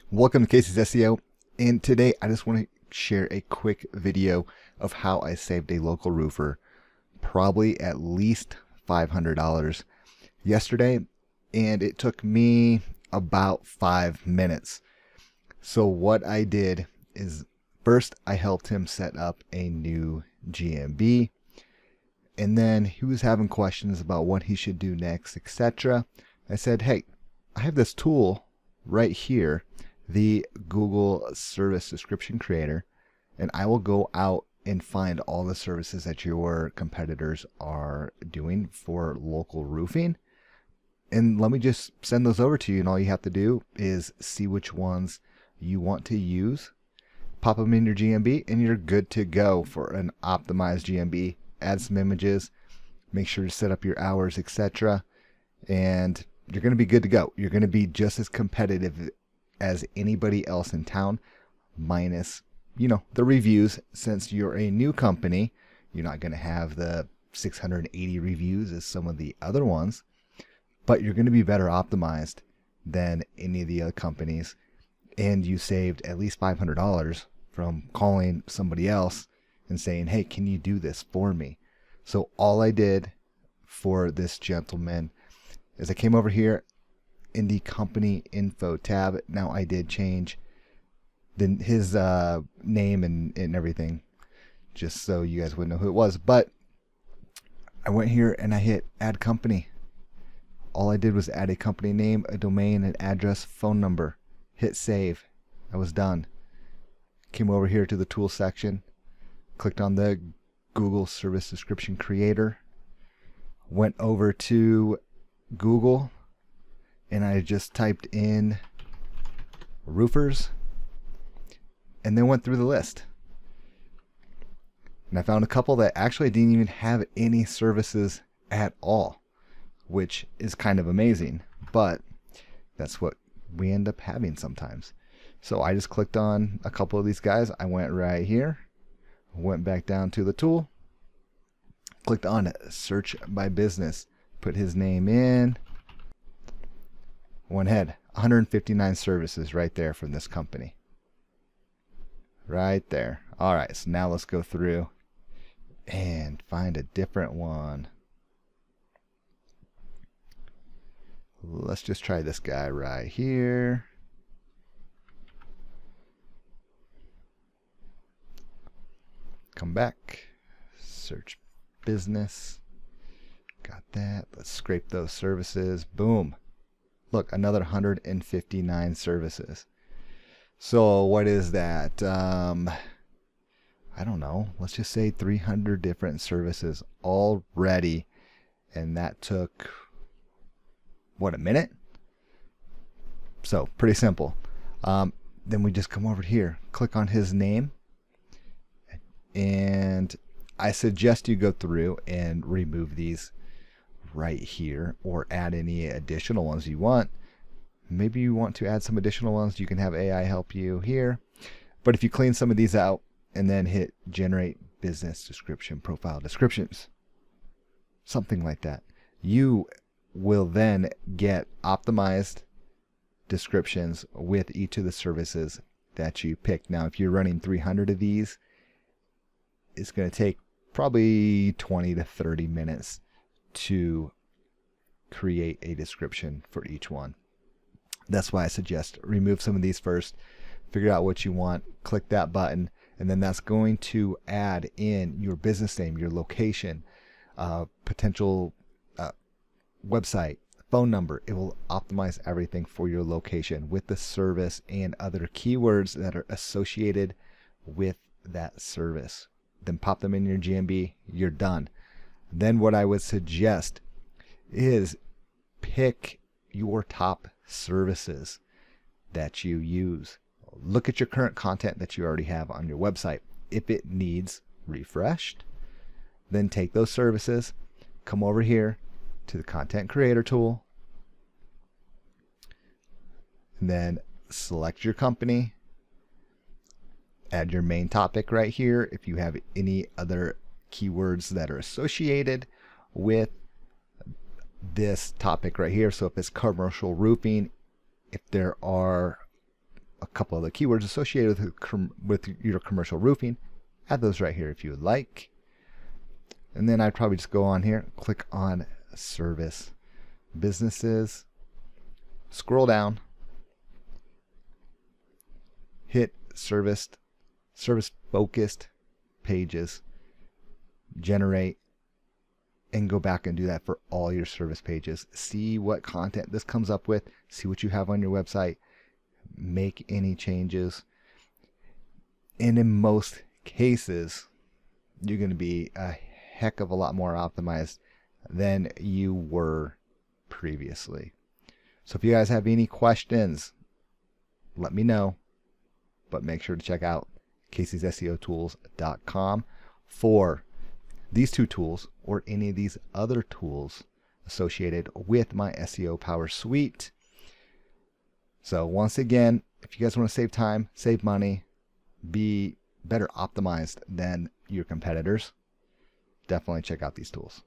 Welcome to Casey's SEO, and today I just want to share a quick video of how I saved a local roofer probably at least $500 yesterday, and it took me about 5 minutes. So what I did is first I helped him set up a new GMB, and then he was having questions about what he should do next, etc. I said, hey, I have this tool right here, the Google Service Description Creator, and I will go out and find all the services that your competitors are doing for local roofing, and let me just send those over to you, and all you have to do is see which ones you want to use, pop them in your GMB, and you're good to go for an optimized GMB. Add some images, make sure to set up your hours, etc., and you're going to be good to go. You're going to be just as competitive as anybody else in town, minus, the reviews. Since you're a new company, you're not going to have the 680 reviews as some of the other ones, but you're going to be better optimized than any of the other companies, and you saved at least $500 from calling somebody else and saying, hey, can you do this for me? So all I did for this gentleman is I came over here in the company info tab. Now I did change his name and everything, just so you guys would know who it was. But I went here and I hit add company. All I did was add a company name, a domain, an address, phone number. Hit save. I was done. Came over here to the tool section, clicked on the Google Service Description Creator, went over to Google, and I just typed in roofers and then went through the list, and I found a couple that actually didn't even have any services at all, which is kind of amazing, but that's what we end up having sometimes. So I just clicked on a couple of these guys. I went right here, went back down to the tool, clicked on search by business, put his name in, went ahead. 159 services right there from this company. Right there. All right, so now let's go through and find a different one. Let's just try this guy right here. Come back, search business. Got that. Let's scrape those services. Boom. Look, another 159 services. So what is that? I don't know. Let's just say 300 different services already. And that took, what, a minute? So pretty simple. Then we just come over here, click on his name, and I suggest you go through and remove these right here, or add any additional ones you want. Maybe you want to add some additional ones, you can have AI help you here. But if you clean some of these out and then hit generate business description, profile descriptions, something like that, you will then get optimized descriptions with each of the services that you pick. Now if you're running 300 of these, it's going to take probably 20 to 30 minutes to create a description for each one. That's why I suggest remove some of these first, figure out what you want, click that button, and then that's going to add in your business name, your location, potential website, phone number. It will optimize everything for your location with the service and other keywords that are associated with that service. Then pop them in your GMB, you're done. Then what I would suggest is pick your top services that you use. Look at your current content that you already have on your website. If it needs refreshed, then take those services, come over here to the content creator tool, and then select your company, add your main topic right here. If you have any other keywords that are associated with this topic right here, so if it's commercial roofing, if there are a couple of the keywords associated with your commercial roofing. Add those right here if you would like. And then I'd probably just go on here, click on service businesses, scroll down, hit service focused pages, generate, and go back and do that for all your service pages. See what content this comes up with, see what you have on your website, make any changes. And in most cases, you're going to be a heck of a lot more optimized than you were previously. So if you guys have any questions, let me know. But make sure to check out Casey'sSEOtools.com for these two tools or any of these other tools associated with my SEO Power Suite. So once again, if you guys want to save time, save money, be better optimized than your competitors, definitely check out these tools.